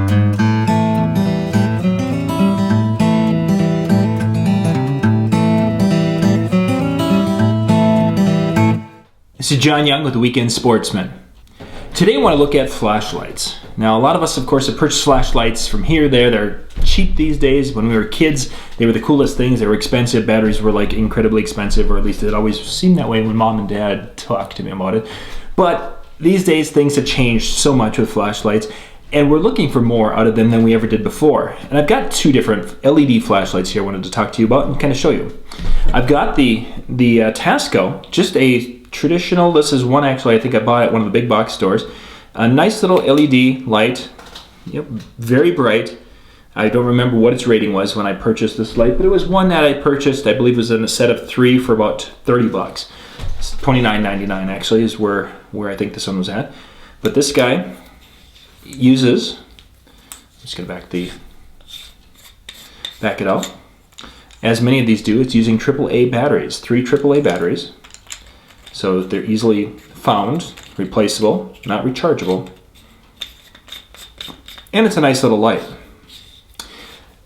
This is John Young with the Weekend Sportsman. Today I want to look at flashlights. Now a lot of us of course have purchased flashlights from here, there. They're cheap these days. When we were kids they were the coolest things. They were expensive. Batteries were like incredibly expensive, or at least it always seemed that way when mom and dad talked to me about it. But these days things have changed so much with flashlights, and we're looking for more out of them than we ever did before. And I've got two different LED flashlights here I wanted to talk to you about and kind of show you. I've got the Tasco, just a traditional, this is one actually I think I bought at one of the big box stores. A nice little LED light, yep, very bright. I don't remember what its rating was when I purchased this light, but it was one that I purchased, I believe it was in a set of 3 for about 30 bucks. It's $29.99 actually is where I think this one was at. But this guy uses, I'm just gonna back it out. As many of these do, it's using AAA batteries, 3 AAA batteries. So they're easily found, replaceable, not rechargeable. And it's a nice little light.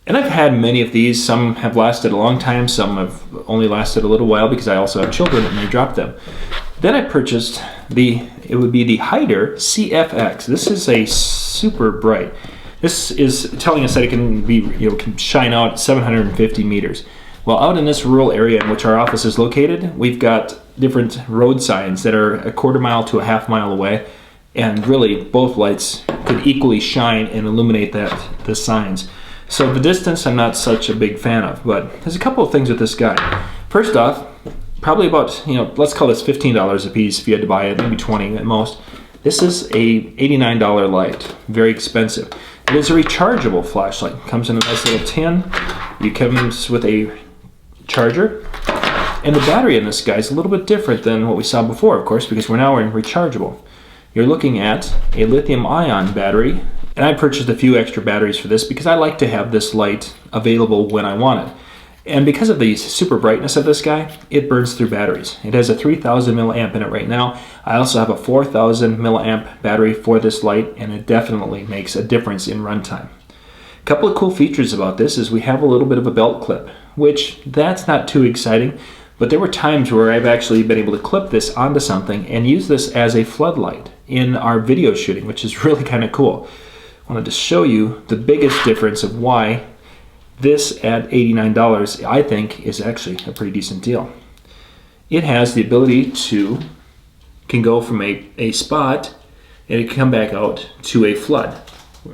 And I've had many of these. Some have lasted a long time, some have only lasted a little while because I also have children and they drop them. Then I purchased it would be the Heider CFX. This is a super bright. This is telling us that it can be, can shine out 750 meters. Well, out in this rural area in which our office is located, we've got different road signs that are a quarter mile to a half mile away, and really both lights could equally shine and illuminate the signs. So the distance I'm not such a big fan of, but there's a couple of things with this guy. First off, probably about, let's call this $15 a piece if you had to buy it, maybe 20 at most. This is a $89 light, very expensive. It is a rechargeable flashlight. It comes in a nice little tin. It comes with a charger, and the battery in this guy is a little bit different than what we saw before, of course, because we're now in rechargeable. You're looking at a lithium-ion battery, and I purchased a few extra batteries for this because I like to have this light available when I want it. And because of the super brightness of this guy, it burns through batteries. It has a 3000 milliamp in it right now. I also have a 4000 milliamp battery for this light, and it definitely makes a difference in runtime. A couple of cool features about this is we have a little bit of a belt clip, which that's not too exciting, but there were times where I've actually been able to clip this onto something and use this as a floodlight in our video shooting, which is really kind of cool. I wanted to show you the biggest difference of why this at $89 I think is actually a pretty decent deal. It has the ability can go from a spot and it can come back out to a flood.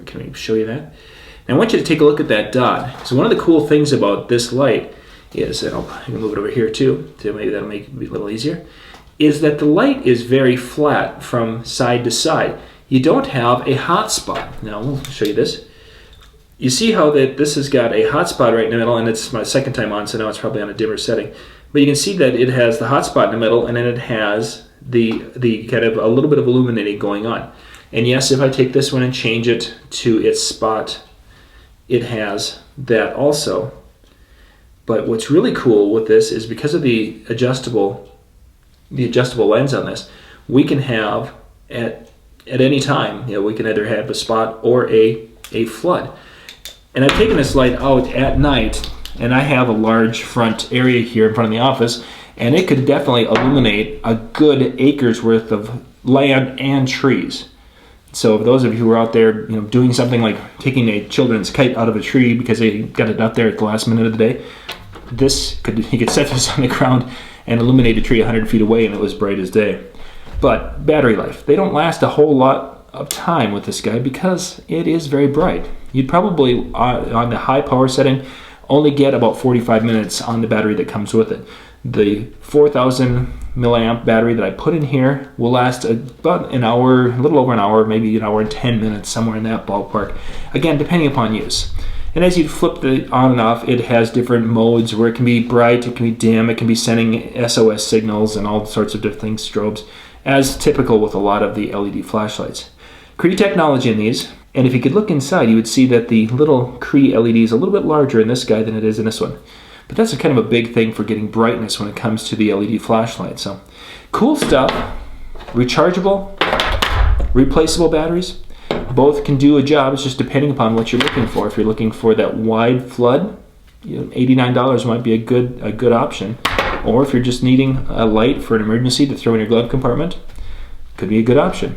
Can we show you that? And I want you to take a look at that dot. So one of the cool things about this light is, and I can move it over here too, so maybe that'll make it a little easier, is that the light is very flat from side to side. You don't have a hot spot. Now, I'll show you this. You see how this has got a hot spot right in the middle, and it's my second time on, so now it's probably on a dimmer setting. But you can see that it has the hot spot in the middle, and then it has the kind of a little bit of illuminating going on. And yes, if I take this one and change it to its spot, it has that also. But what's really cool with this is because of the adjustable lens on this, we can have at any time, we can either have a spot or a flood. And I've taken this light out at night, and I have a large front area here in front of the office, and it could definitely illuminate a good acre's worth of land and trees. So if those of you who are out there, doing something like taking a children's kite out of a tree because they got it up there at the last minute of the day, you could set this on the ground and illuminate a tree 100 feet away, and it was bright as day. But battery life, they don't last a whole lot of time with this guy because it is very bright. You'd probably, on the high power setting, only get about 45 minutes on the battery that comes with it. The 4000 milliamp battery that I put in here will last about an hour, a little over an hour, maybe an hour and 10 minutes, somewhere in that ballpark. Again, depending upon use. And as you flip it on and off, it has different modes where it can be bright, it can be dim, it can be sending SOS signals and all sorts of different things, strobes, as typical with a lot of the LED flashlights. Cree technology in these, and if you could look inside, you would see that the little Cree LED is a little bit larger in this guy than it is in this one. But that's kind of a big thing for getting brightness when it comes to the LED flashlight. So cool stuff, rechargeable, replaceable batteries. Both can do a job. It's just depending upon what you're looking for. If you're looking for that wide flood, $89 might be a good option. Or if you're just needing a light for an emergency to throw in your glove compartment, could be a good option.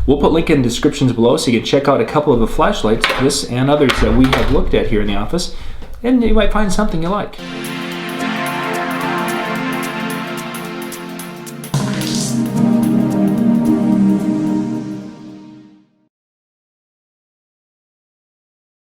We'll put link in the descriptions below so you can check out a couple of the flashlights, this and others that we have looked at here in the office, and you might find something you like.